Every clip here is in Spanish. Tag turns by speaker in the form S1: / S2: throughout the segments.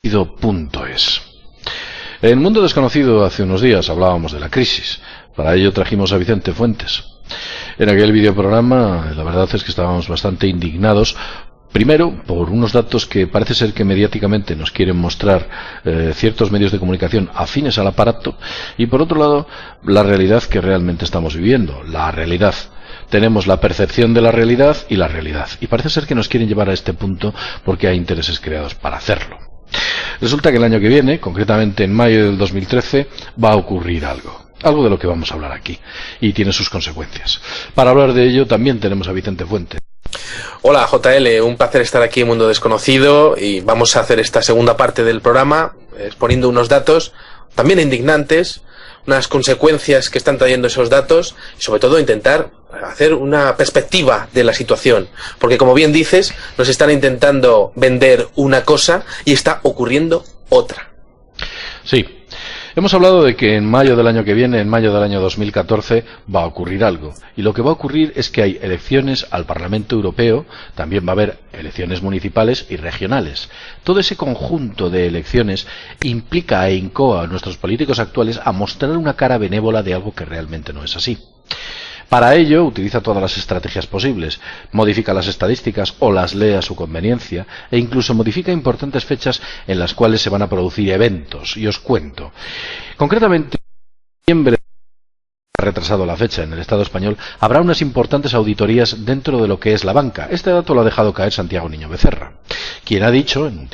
S1: desconocido.es. En Mundo Desconocido hace unos días hablábamos de la crisis. Para ello trajimos a Vicente Fuentes. En aquel videoprograma la verdad es que estábamos bastante indignados. Primero, por unos datos que parece ser que mediáticamente nos quieren mostrar ciertos medios de comunicación afines al aparato, y por otro lado, la realidad que realmente estamos viviendo, la realidad. Tenemos la percepción de la realidad y la realidad, y parece ser que nos quieren llevar a este punto porque hay intereses creados para hacerlo. Resulta que el año que viene, concretamente en mayo del 2013, va a ocurrir algo de lo que vamos a hablar aquí, y tiene sus consecuencias. Para hablar de ello también tenemos a Vicente Fuentes.
S2: Hola JL, un placer estar aquí en Mundo Desconocido, y vamos a hacer esta segunda parte del programa exponiendo unos datos también indignantes, unas consecuencias que están trayendo esos datos, y sobre todo intentar hacer una perspectiva de la situación, porque como bien dices, nos están intentando vender una cosa y está ocurriendo otra.
S1: Sí. Hemos hablado de que en mayo del año que viene, en mayo del año 2014, va a ocurrir algo. Y lo que va a ocurrir es que hay elecciones al Parlamento Europeo, también va a haber elecciones municipales y regionales. Todo ese conjunto de elecciones implica e incoa a nuestros políticos actuales a mostrar una cara benévola de algo que realmente no es así. Para ello utiliza todas las estrategias posibles, modifica las estadísticas o las lee a su conveniencia, e incluso modifica importantes fechas en las cuales se van a producir eventos, y os cuento. Concretamente, en noviembre, ha retrasado la fecha en el Estado español, habrá unas importantes auditorías dentro de lo que es la banca. Este dato lo ha dejado caer Santiago Niño Becerra, quien ha dicho en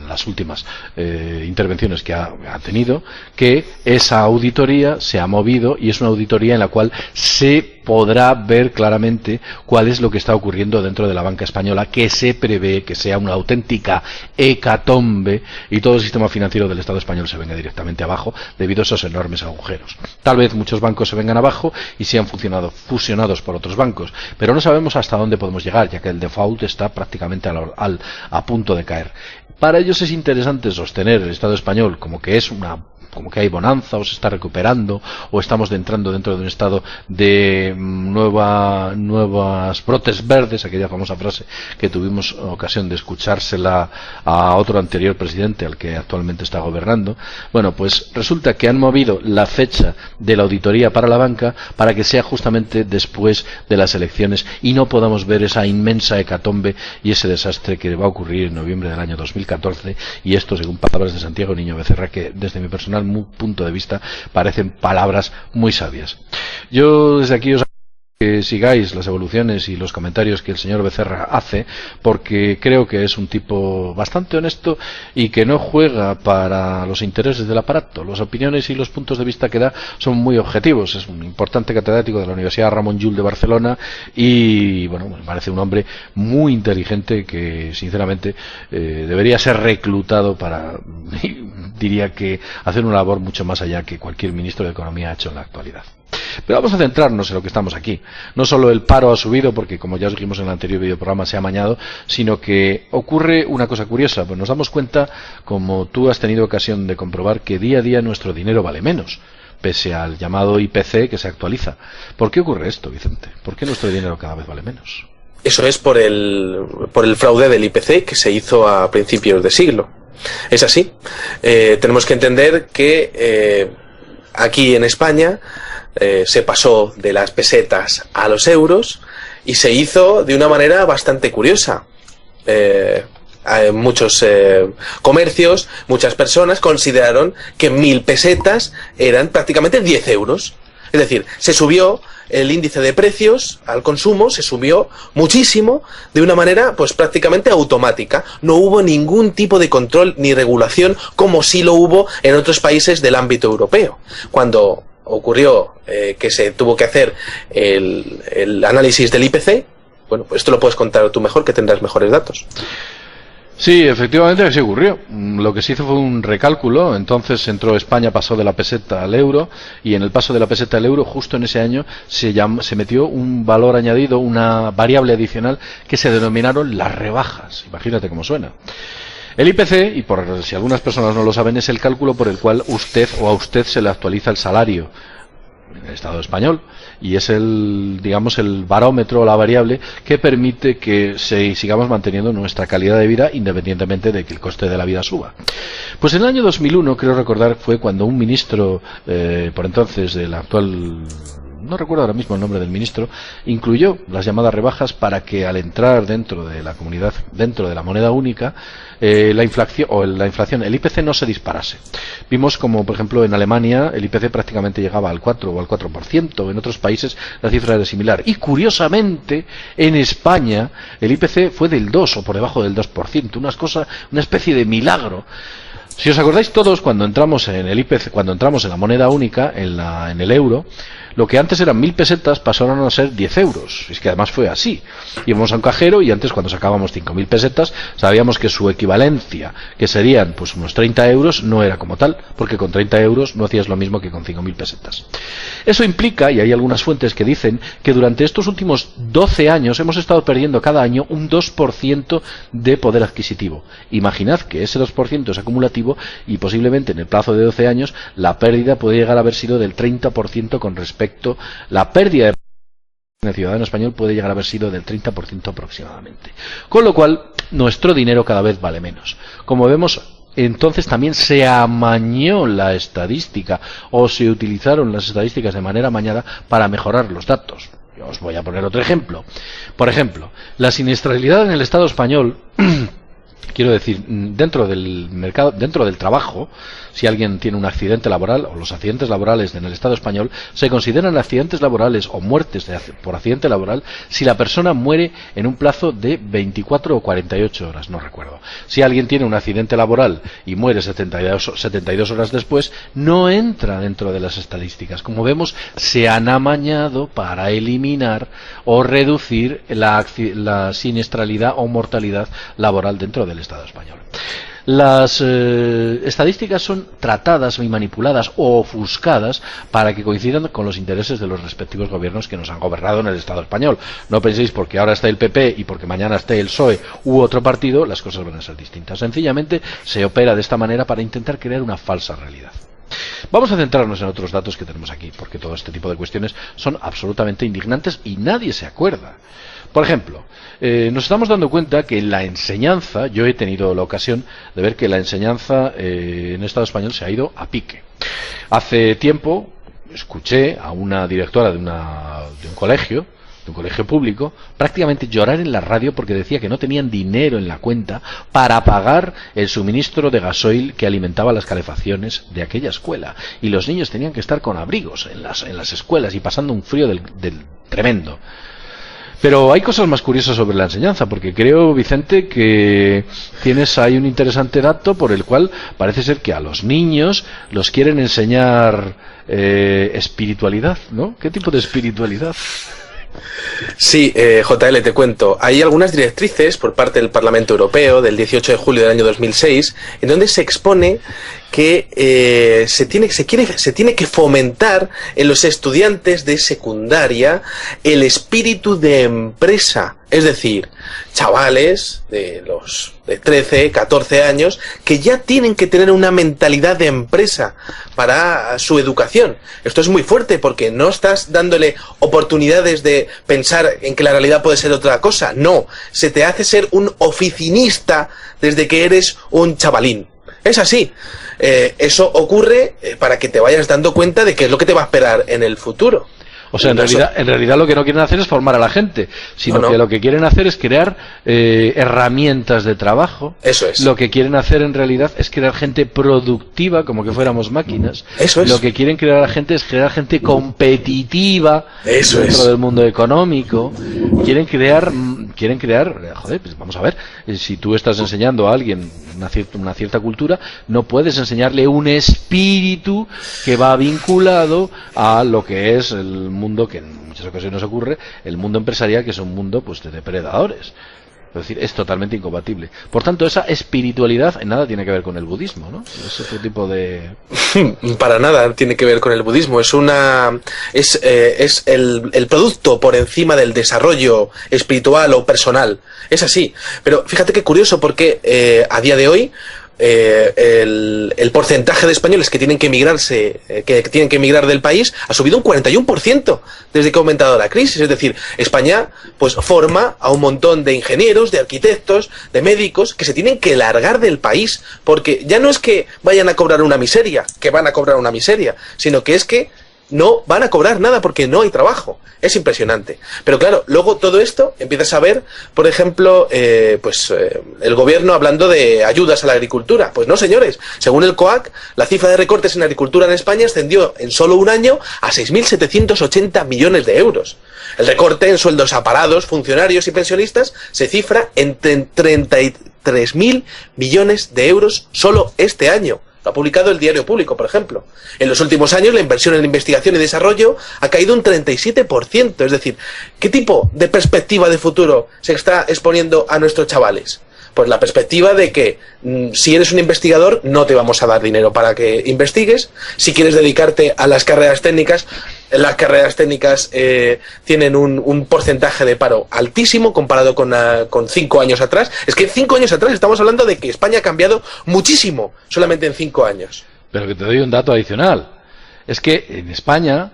S1: las últimas intervenciones que ha tenido, que esa auditoría se ha movido y es una auditoría en la cual se podrá ver claramente cuál es lo que está ocurriendo dentro de la banca española, que se prevé que sea una auténtica hecatombe y todo el sistema financiero del Estado español se venga directamente abajo debido a esos enormes agujeros. Tal vez muchos bancos se vengan abajo y sean fusionados por otros bancos, pero no sabemos hasta dónde podemos llegar, ya que el default está prácticamente a punto de caer. Para ellos es interesante sostener el Estado español como que hay bonanza, o se está recuperando, o estamos entrando dentro de un estado de nuevas brotes verdes, aquella famosa frase que tuvimos ocasión de escuchársela a otro anterior presidente, al que actualmente está gobernando. Bueno, pues resulta que han movido la fecha de la auditoría para la banca para que sea justamente después de las elecciones y no podamos ver esa inmensa hecatombe y ese desastre que va a ocurrir en noviembre del año 2014, y esto según palabras de Santiago Niño Becerra, que desde mi personal punto de vista parecen palabras muy sabias. Yo desde aquí os que sigáis las evoluciones y los comentarios que el señor Becerra hace, porque creo que es un tipo bastante honesto y que no juega para los intereses del aparato. Las opiniones y los puntos de vista que da son muy objetivos. Es un importante catedrático de la Universidad Ramon Llull de Barcelona y bueno, me parece un hombre muy inteligente que sinceramente debería ser reclutado para, diría que, hacer una labor mucho más allá que cualquier ministro de Economía ha hecho en la actualidad. Pero vamos a centrarnos en lo que estamos aquí. No solo el paro ha subido, porque como ya os dijimos en el anterior videoprograma se ha amañado, sino que ocurre una cosa curiosa. Pues nos damos cuenta, como tú has tenido ocasión de comprobar, que día a día nuestro dinero vale menos, pese al llamado IPC que se actualiza. ¿Por qué ocurre esto, Vicente? ¿Por qué nuestro dinero cada vez vale menos?
S2: Eso es por el fraude del IPC que se hizo a principios de siglo. Es así. Tenemos que entender que aquí en España se pasó de las pesetas a los euros y se hizo de una manera bastante curiosa. Muchos comercios, muchas personas consideraron que 1000 pesetas eran prácticamente 10 euros. Es decir, se subió el índice de precios al consumo, se subió muchísimo de una manera pues prácticamente automática. No hubo ningún tipo de control ni regulación como sí lo hubo en otros países del ámbito europeo. Cuando ocurrió que se tuvo que hacer el análisis del IPC, bueno, pues esto lo puedes contar tú mejor, que tendrás mejores datos.
S1: Sí, efectivamente así ocurrió. Lo que se hizo fue un recálculo. Entonces entró España, pasó de la peseta al euro, y en el paso de la peseta al euro, justo en ese año, se metió un valor añadido, una variable adicional que se denominaron las rebajas. Imagínate cómo suena. El IPC, y por si algunas personas no lo saben, es el cálculo por el cual a usted se le actualiza el salario. en el Estado español, y es el, digamos, el barómetro, la variable que permite que sigamos manteniendo nuestra calidad de vida independientemente de que el coste de la vida suba. Pues en el año 2001, creo recordar, fue cuando un ministro, por entonces del actual, no recuerdo ahora mismo el nombre del ministro, incluyó las llamadas rebajas para que al entrar dentro de la comunidad, dentro de la moneda única, la inflación, el IPC no se disparase. Vimos como, por ejemplo, en Alemania el IPC prácticamente llegaba al 4 o al 4%, en otros países la cifra era similar. Y curiosamente, en España el IPC fue del 2 o por debajo del 2%, una especie de milagro. Si os acordáis todos, cuando entramos en el IPC, cuando entramos en la moneda única, en el euro, lo que antes eran 1.000 pesetas pasaron a ser 10 euros. Es que además fue así. Íbamos a un cajero y antes, cuando sacábamos 5.000 pesetas, sabíamos que su equivalencia, que serían pues unos 30 euros, no era como tal, porque con 30 euros no hacías lo mismo que con 5.000 pesetas. Eso implica, y hay algunas fuentes que dicen, que durante estos últimos 12 años hemos estado perdiendo cada año un 2% de poder adquisitivo. Imaginad que ese 2% es acumulativo y posiblemente en el plazo de 12 años la pérdida puede llegar a haber sido del 30% con respecto. La pérdida de el ciudadano español puede llegar a haber sido del 30% aproximadamente. Con lo cual, nuestro dinero cada vez vale menos. Como vemos, entonces también se amañó la estadística o se utilizaron las estadísticas de manera amañada para mejorar los datos. Yo os voy a poner otro ejemplo. Por ejemplo, la siniestralidad en el Estado español, quiero decir, dentro del mercado, dentro del trabajo, si alguien tiene un accidente laboral, o los accidentes laborales en el Estado español, se consideran accidentes laborales o muertes por accidente laboral si la persona muere en un plazo de 24 o 48 horas, no recuerdo. Si alguien tiene un accidente laboral y muere 72 horas después, no entra dentro de las estadísticas. Como vemos, se han amañado para eliminar o reducir la siniestralidad o mortalidad laboral dentro del Estado español. Las estadísticas son tratadas y manipuladas o ofuscadas para que coincidan con los intereses de los respectivos gobiernos que nos han gobernado en el Estado español. No penséis porque ahora está el PP y porque mañana esté el PSOE u otro partido, las cosas van a ser distintas. Sencillamente se opera de esta manera para intentar crear una falsa realidad. Vamos a centrarnos en otros datos que tenemos aquí, porque todo este tipo de cuestiones son absolutamente indignantes y nadie se acuerda. Por ejemplo, nos estamos dando cuenta que la enseñanza, yo he tenido la ocasión de ver que la enseñanza en el Estado español se ha ido a pique. Hace tiempo escuché a una directora de un colegio público, prácticamente llorar en la radio porque decía que no tenían dinero en la cuenta para pagar el suministro de gasoil que alimentaba las calefacciones de aquella escuela. Y los niños tenían que estar con abrigos en las escuelas y pasando un frío del tremendo. Pero hay cosas más curiosas sobre la enseñanza, porque creo, Vicente, que tienes ahí un interesante dato por el cual parece ser que a los niños los quieren enseñar espiritualidad, ¿no? ¿Qué tipo de espiritualidad?
S2: Sí, JL, te cuento. Hay algunas directrices por parte del Parlamento Europeo del 18 de julio del año 2006 en donde se expone que se tiene que fomentar en los estudiantes de secundaria el espíritu de empresa. Es decir, chavales de 13, 14 años que ya tienen que tener una mentalidad de empresa para su educación. Esto es muy fuerte porque no estás dándole oportunidades de pensar en que la realidad puede ser otra cosa. No, se te hace ser un oficinista desde que eres un chavalín. Es así. Eso ocurre para que te vayas dando cuenta de qué es lo que te va a esperar en el futuro.
S1: O sea, en realidad lo que no quieren hacer es formar a la gente, sino que lo que quieren hacer es crear herramientas de trabajo.
S2: Eso es.
S1: Lo que quieren hacer en realidad es crear gente productiva, como que fuéramos máquinas.
S2: Eso es.
S1: Lo que quieren crear a la gente es crear gente competitiva dentro del mundo económico. Quieren crear, joder, pues vamos a ver, si tú estás enseñando a alguien una cierta cultura, no puedes enseñarle un espíritu que va vinculado a lo que es el mundo que en muchas ocasiones ocurre, el mundo empresarial, que es un mundo pues de depredadores. Es decir, es totalmente incompatible. Por tanto, esa espiritualidad en nada tiene que ver con el budismo, ¿no? Es otro tipo de...
S2: Para nada tiene que ver con el budismo. Es el producto por encima del desarrollo espiritual o personal. Es así. Pero fíjate qué curioso porque a día de hoy el porcentaje de españoles que tienen que emigrar del país ha subido un 41% desde que ha aumentado la crisis. Es decir, España pues forma a un montón de ingenieros, de arquitectos, de médicos que se tienen que largar del país, porque ya no es que vayan a cobrar una miseria, que van a cobrar una miseria, sino que es que no van a cobrar nada porque no hay trabajo. Es impresionante. Pero claro, luego todo esto empiezas a ver, por ejemplo, el gobierno hablando de ayudas a la agricultura. Pues no, señores. Según el COAC, la cifra de recortes en agricultura en España ascendió en solo un año a 6.780 millones de euros. El recorte en sueldos a parados, funcionarios y pensionistas se cifra en 33.000 millones de euros solo este año. Lo ha publicado el Diario Público, por ejemplo. En los últimos años, la inversión en investigación y desarrollo ha caído un 37%. Es decir, ¿qué tipo de perspectiva de futuro se está exponiendo a nuestros chavales? Pues la perspectiva de que si eres un investigador no te vamos a dar dinero para que investigues. Si quieres dedicarte a las carreras técnicas tienen un porcentaje de paro altísimo comparado con 5 años atrás. Es que 5 años atrás estamos hablando de que España ha cambiado muchísimo solamente en 5 años.
S1: Pero que te doy un dato adicional. Es que en España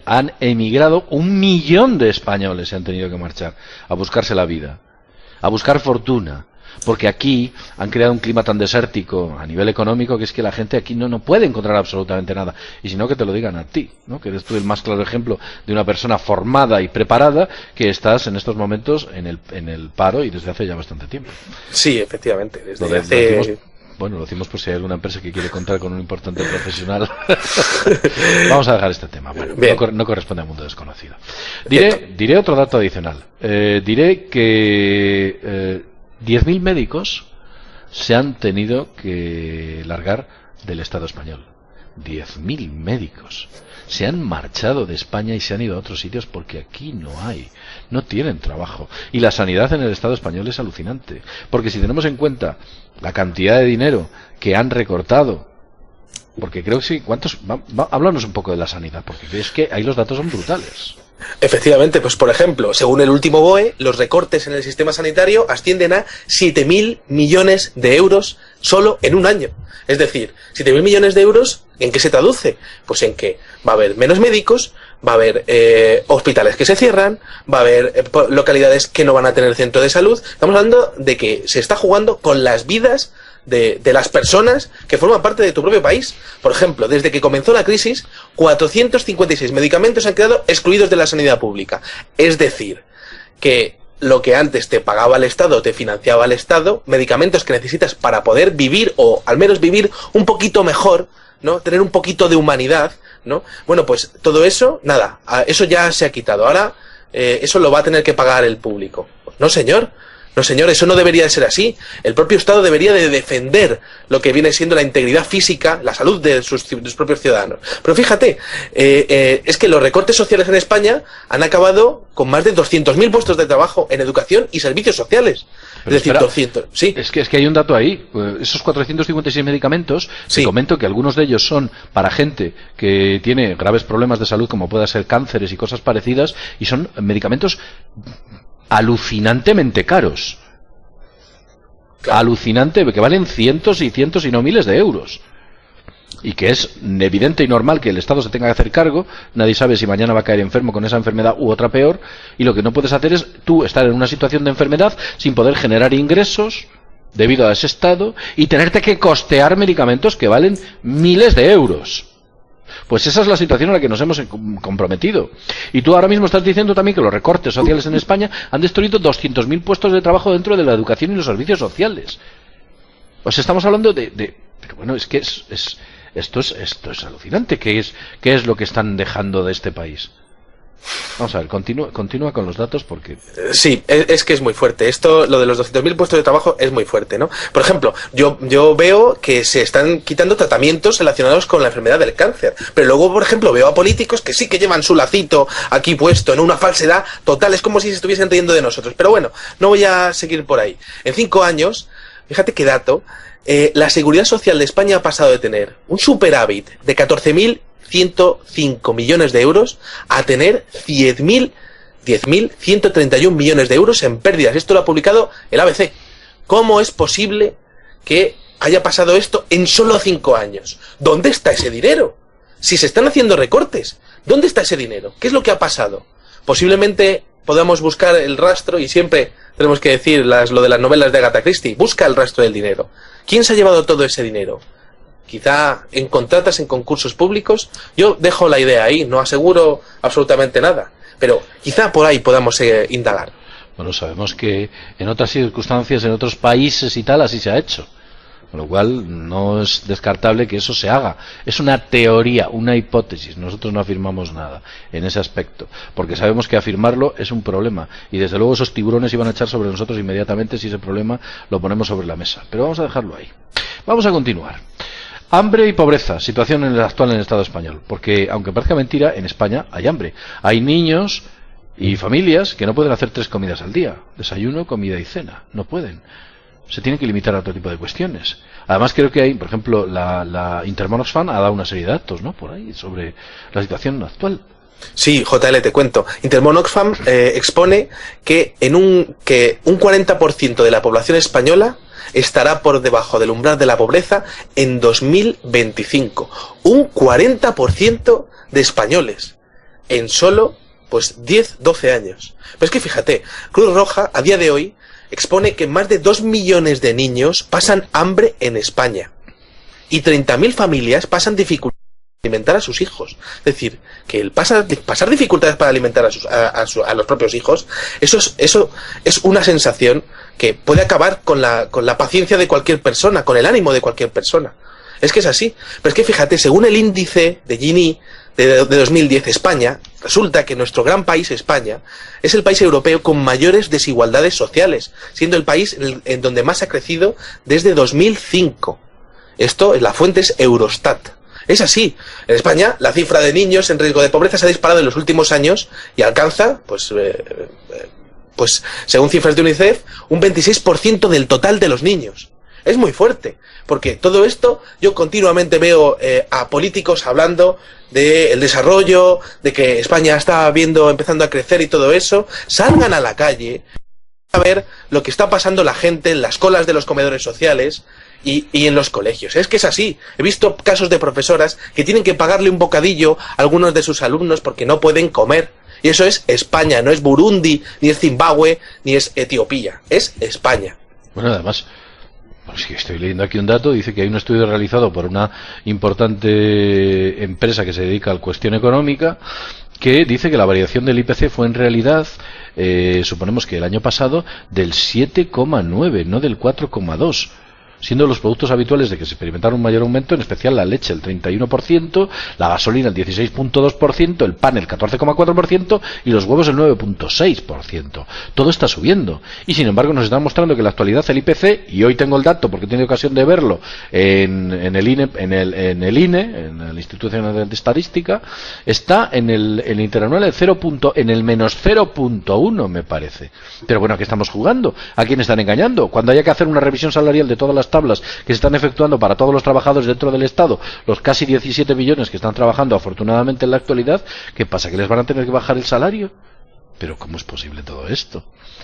S1: han emigrado 1 millón de españoles, se han tenido que marchar a buscarse la vida, a buscar fortuna. Porque aquí han creado un clima tan desértico a nivel económico que es que la gente aquí no puede encontrar absolutamente nada. Y si no, que te lo digan a ti, ¿no? Que eres tú el más claro ejemplo de una persona formada y preparada que estás en estos momentos en el paro y desde hace ya bastante tiempo.
S2: Sí, efectivamente.
S1: Lo decimos por si hay alguna empresa que quiere contar con un importante profesional. Vamos a dejar este tema. Bueno, no corresponde al mundo desconocido. Diré otro dato adicional. Diré que 10.000 médicos se han tenido que largar del Estado español. 10.000 médicos se han marchado de España y se han ido a otros sitios porque aquí no tienen trabajo. Y la sanidad en el Estado español es alucinante, porque si tenemos en cuenta la cantidad de dinero que han recortado, porque creo que sí, háblanos un poco de la sanidad, porque es que ahí los datos son brutales.
S2: Efectivamente, pues por ejemplo, según el último BOE, los recortes en el sistema sanitario ascienden a 7.000 millones de euros solo en un año. Es decir, 7.000 millones de euros, ¿en qué se traduce? Pues en que va a haber menos médicos, va a haber hospitales que se cierran, va a haber localidades que no van a tener centro de salud. Estamos hablando de que se está jugando con las vidas de las personas que forman parte de tu propio país. Por ejemplo, desde que comenzó la crisis, 456 medicamentos han quedado excluidos de la sanidad pública. Es decir, que lo que antes te pagaba el Estado, te financiaba el Estado, medicamentos que necesitas para poder vivir, o al menos vivir un poquito mejor, ¿no? Tener un poquito de humanidad, ¿no? Bueno, pues todo eso, nada, eso ya se ha quitado. Ahora eso lo va a tener que pagar el público. No, señor. No, señor, eso no debería de ser así. El propio Estado debería de defender lo que viene siendo la integridad física, la salud de sus propios ciudadanos. Pero fíjate, es que los recortes sociales en España han acabado con más de 200.000 puestos de trabajo en educación y servicios sociales.
S1: Pero
S2: es decir, 200, sí.
S1: Es que hay un dato ahí. Esos 456 medicamentos, sí. Te comento que algunos de ellos son para gente que tiene graves problemas de salud, como pueda ser cánceres y cosas parecidas, y son medicamentos alucinantemente caros. Claro. Alucinante, que valen cientos y cientos y no miles de euros. Y que es evidente y normal que el Estado se tenga que hacer cargo. Nadie sabe si mañana va a caer enfermo con esa enfermedad u otra peor. Y lo que no puedes hacer es tú estar en una situación de enfermedad sin poder generar ingresos debido a ese estado y tenerte que costear medicamentos que valen miles de euros. Pues esa es la situación a la que nos hemos comprometido. Y tú ahora mismo estás diciendo también que los recortes sociales en España han destruido 200.000 puestos de trabajo dentro de la educación y los servicios sociales. Pues estamos hablando pero bueno, es que esto es alucinante. ¿Qué es lo que están dejando de este país? Vamos a ver, continúa con los datos porque...
S2: Sí, es que es muy fuerte. Lo de los 200.000 puestos de trabajo es muy fuerte, ¿no? Por ejemplo, yo veo que se están quitando tratamientos relacionados con la enfermedad del cáncer. Pero luego, por ejemplo, veo a políticos que sí que llevan su lacito aquí puesto, en una falsedad total. Es como si se estuviesen riendo de nosotros. Pero bueno, no voy a seguir por ahí. En 5 años, fíjate qué dato, la Seguridad Social de España ha pasado de tener un superávit de 14.105 millones de euros a tener 10.131 millones de euros en pérdidas. Esto lo ha publicado el ABC. ¿Cómo es posible que haya pasado esto en solo 5 años. ¿Dónde está ese dinero? Si se están haciendo recortes, ¿dónde está ese dinero? ¿Qué es lo que ha pasado? Posiblemente podamos buscar el rastro, y siempre tenemos que decir lo de las novelas de Agatha Christie, busca el rastro del dinero. ¿Quién se ha llevado todo ese dinero? Quizá en contratas, en concursos públicos. Yo dejo la idea ahí, no aseguro absolutamente nada, pero quizá por ahí podamos indagar.
S1: Bueno, sabemos que en otras circunstancias, en otros países y tal, así se ha hecho. Con lo cual, no es descartable que eso se haga. Es una teoría, una hipótesis. Nosotros no afirmamos nada en ese aspecto. Porque sabemos que afirmarlo es un problema. Y desde luego esos tiburones iban a echar sobre nosotros inmediatamente si ese problema lo ponemos sobre la mesa. Pero vamos a dejarlo ahí. Vamos a continuar. Hambre y pobreza, situación actual en el Estado español. Porque, aunque parezca mentira, en España hay hambre. Hay niños y familias que no pueden hacer 3 comidas al día. Desayuno, comida y cena. No pueden. Se tienen que limitar a otro tipo de cuestiones. Además, creo que hay, por ejemplo, la Intermón Oxfam ha dado una serie de datos, ¿no?, por ahí, sobre la situación actual.
S2: Sí, JL, te cuento. Intermón Oxfam expone que un 40% de la población española estará por debajo del umbral de la pobreza en 2025. Un 40% de españoles en solo, 10, 12 años. Pero es que fíjate, Cruz Roja, a día de hoy, expone que más de 2 millones de niños pasan hambre en España y 30.000 familias pasan dificultades para alimentar a sus hijos. Es decir, que el pasar dificultades para alimentar a los propios hijos, eso es una sensación que puede acabar con la paciencia de cualquier persona, con el ánimo de cualquier persona. Es que es así. Pero es que fíjate, según el índice de Gini de 2010, España, resulta que nuestro gran país, España, es el país europeo con mayores desigualdades sociales, siendo el país en donde más ha crecido desde 2005. Esto, la fuente es Eurostat. Es así. En España, la cifra de niños en riesgo de pobreza se ha disparado en los últimos años y alcanza, según cifras de UNICEF, un 26% del total de los niños. Es muy fuerte, porque todo esto, yo continuamente veo a políticos hablando del desarrollo, de que España está empezando a crecer y todo eso. Salgan a la calle a ver lo que está pasando la gente en las colas de los comedores sociales y en los colegios. Es que es así. He visto casos de profesoras que tienen que pagarle un bocadillo a algunos de sus alumnos porque no pueden comer. Y eso es España, no es Burundi, ni es Zimbabue, ni es Etiopía. Es España.
S1: Bueno, además, pues estoy leyendo aquí un dato, dice que hay un estudio realizado por una importante empresa que se dedica a la cuestión económica, que dice que la variación del IPC fue en realidad, suponemos que el año pasado, del 7,9, no del 4,2. Siendo los productos habituales de que se experimentaron un mayor aumento, en especial la leche el 31%, la gasolina el 16,2%, el pan el 14,4% y los huevos el 9,6%. Todo está subiendo. Y sin embargo nos están mostrando que en la actualidad el IPC, y hoy tengo el dato porque he tenido ocasión de verlo en el INE, en el Instituto Nacional de Estadística, está en el interanual en el menos 0,1, me parece. Pero bueno, ¿a qué estamos jugando? ¿A quién están engañando? Cuando haya que hacer una revisión salarial de todas las tablas que se están efectuando para todos los trabajadores dentro del Estado, los casi 17 millones que están trabajando afortunadamente en la actualidad, ¿qué pasa? ¿Que les van a tener que bajar el salario? ¿Pero cómo es posible todo esto?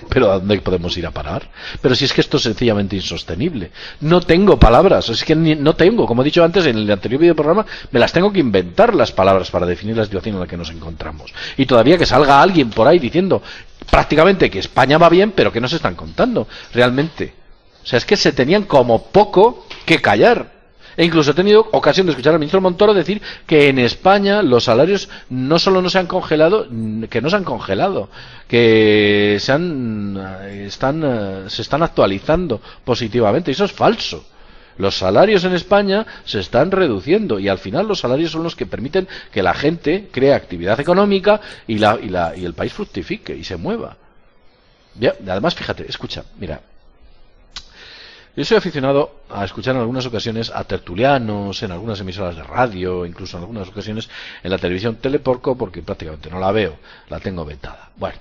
S1: ¿Pero a dónde podemos ir a parar? Pero si es que esto es sencillamente insostenible. No tengo palabras, es que no tengo, como he dicho antes en el anterior videoprograma, me las tengo que inventar las palabras para definir la situación en la que nos encontramos. Y todavía que salga alguien por ahí diciendo prácticamente que España va bien, pero que no se están contando realmente. O sea, es que se tenían como poco que callar. E incluso he tenido ocasión de escuchar al ministro Montoro decir que en España los salarios no solo no se han congelado, que no se han congelado, que se están actualizando positivamente. Y eso es falso. Los salarios en España se están reduciendo y al final los salarios son los que permiten que la gente cree actividad económica y el país fructifique y se mueva. Ya, además, fíjate, escucha, mira. Yo soy aficionado a escuchar en algunas ocasiones a tertulianos, en algunas emisoras de radio, incluso en algunas ocasiones en la televisión Teleporco, porque prácticamente no la veo, la tengo vetada. Bueno,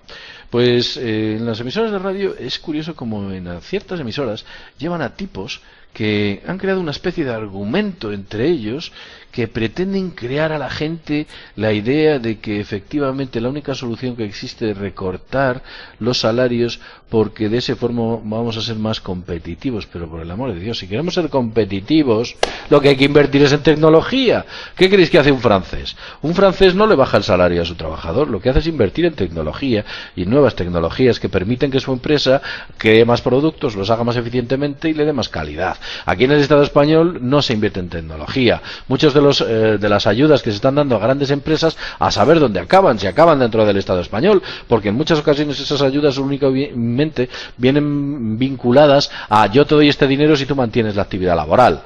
S1: pues en las emisoras de radio es curioso como en ciertas emisoras llevan a tipos que han creado una especie de argumento entre ellos que pretenden crear a la gente la idea de que efectivamente la única solución que existe es recortar los salarios porque de esa forma vamos a ser más competitivos. Pero por el amor de Dios, si queremos ser competitivos, lo que hay que invertir es en tecnología. ¿Qué creéis que hace un francés? Un francés no le baja el salario a su trabajador, lo que hace es invertir en tecnología y en nuevas tecnologías que permiten que su empresa cree más productos, los haga más eficientemente y le dé más calidad. Aquí en el Estado español no se invierte en tecnología. Muchos de las ayudas que se están dando a grandes empresas, a saber dónde acaban, si acaban dentro del Estado español, porque en muchas ocasiones esas ayudas únicamente vienen vinculadas a yo te doy este dinero si tú mantienes la actividad laboral.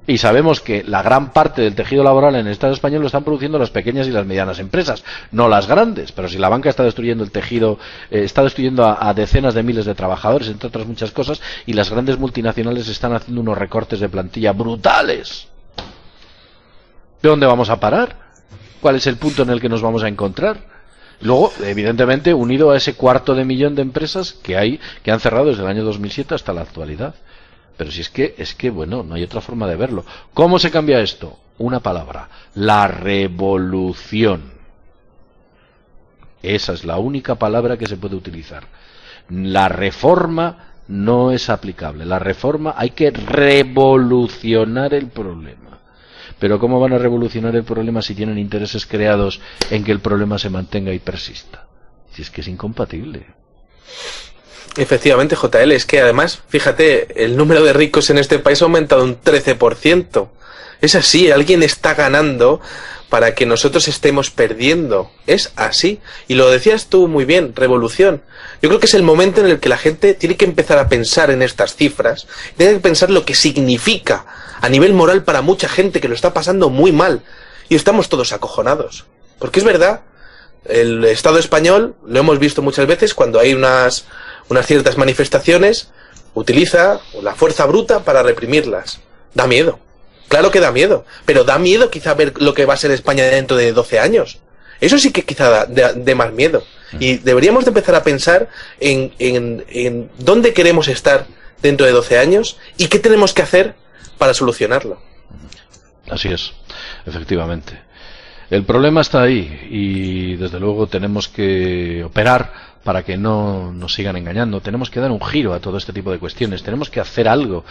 S1: Y sabemos que la gran parte del tejido laboral en el Estado español lo están produciendo las pequeñas y las medianas empresas, no las grandes. Pero si la banca está destruyendo el tejido, está destruyendo a decenas de miles de trabajadores, entre otras muchas cosas, y las grandes multinacionales están haciendo unos recortes de plantilla brutales. ¿De dónde vamos a parar? ¿Cuál es el punto en el que nos vamos a encontrar? Luego, evidentemente, unido a ese 250.000 de empresas que han cerrado desde el año 2007 hasta la actualidad. Pero si es que, bueno, no hay otra forma de verlo. ¿Cómo se cambia esto? Una palabra: la revolución. Esa es la única palabra que se puede utilizar. La reforma no es aplicable. La reforma, hay que revolucionar el problema. Pero ¿cómo van a revolucionar el problema si tienen intereses creados en que el problema se mantenga y persista? Si es que es incompatible.
S2: Efectivamente, JL, es que además, fíjate, el número de ricos en este país ha aumentado un 13%. Es así, alguien está ganando para que nosotros estemos perdiendo. Es así. Y lo decías tú muy bien, revolución. Yo creo que es el momento en el que la gente tiene que empezar a pensar en estas cifras, tiene que pensar lo que significa a nivel moral para mucha gente que lo está pasando muy mal. Y estamos todos acojonados. Porque es verdad, el Estado español, lo hemos visto muchas veces, cuando hay unas ciertas manifestaciones, utiliza la fuerza bruta para reprimirlas. Da miedo. Claro que da miedo. Pero da miedo quizá ver lo que va a ser España dentro de 12 años. Eso sí que quizá dé más miedo. Y deberíamos de empezar a pensar en dónde queremos estar dentro de 12 años y qué tenemos que hacer para solucionarlo.
S1: Así es, efectivamente. El problema está ahí y desde luego tenemos que operar para que no nos sigan engañando. Tenemos que dar un giro a todo este tipo de cuestiones. Tenemos que hacer algo.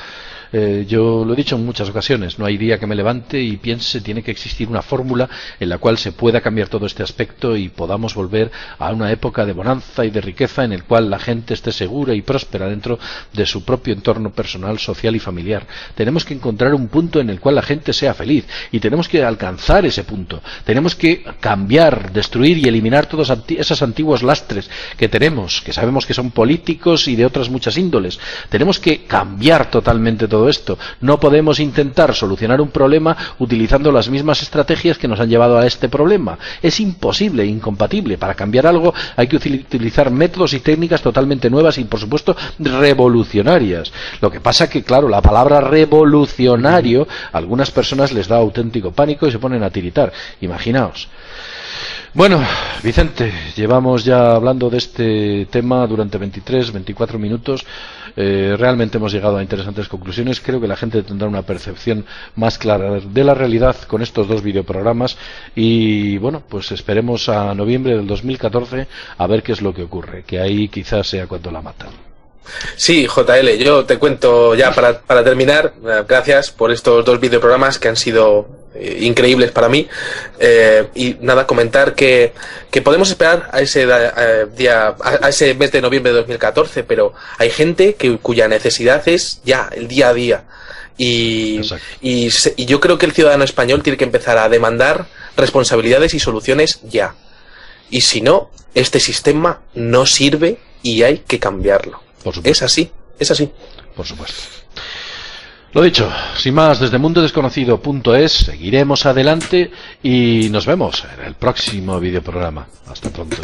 S1: Yo lo he dicho en muchas ocasiones, no hay día que me levante y piense, tiene que existir una fórmula en la cual se pueda cambiar todo este aspecto y podamos volver a una época de bonanza y de riqueza en el cual la gente esté segura y próspera dentro de su propio entorno personal, social y familiar. Tenemos que encontrar un punto en el cual la gente sea feliz y tenemos que alcanzar ese punto. Tenemos que cambiar, destruir y eliminar todos esos antiguos lastres que tenemos, que sabemos que son políticos y de otras muchas índoles. Tenemos que cambiar totalmente todo esto. No podemos intentar solucionar un problema utilizando las mismas estrategias que nos han llevado a este problema. Es imposible, incompatible. Para cambiar algo hay que utilizar métodos y técnicas totalmente nuevas y, por supuesto, revolucionarias. Lo que pasa que, claro, la palabra revolucionario a algunas personas les da auténtico pánico y se ponen a tiritar. Imaginaos. Bueno, Vicente, llevamos ya hablando de este tema durante 24 minutos. Realmente hemos llegado a interesantes conclusiones. Creo que la gente tendrá una percepción más clara de la realidad con estos dos videoprogramas. Y bueno, pues esperemos a noviembre del 2014 a ver qué es lo que ocurre. Que ahí quizás sea cuando la matan.
S2: Sí, JL, yo te cuento ya para terminar. Gracias por estos dos videoprogramas que han sido increíbles para mí. Y nada, comentar que podemos esperar a ese a ese mes de noviembre de 2014, pero hay gente cuya necesidad es ya el día a día. Y yo creo que el ciudadano español tiene que empezar a demandar responsabilidades y soluciones ya. Y si no, este sistema no sirve y hay que cambiarlo. Es así, es así.
S1: Por supuesto. Lo dicho, sin más, desde mundodesconocido.es seguiremos adelante y nos vemos en el próximo videoprograma. Hasta pronto.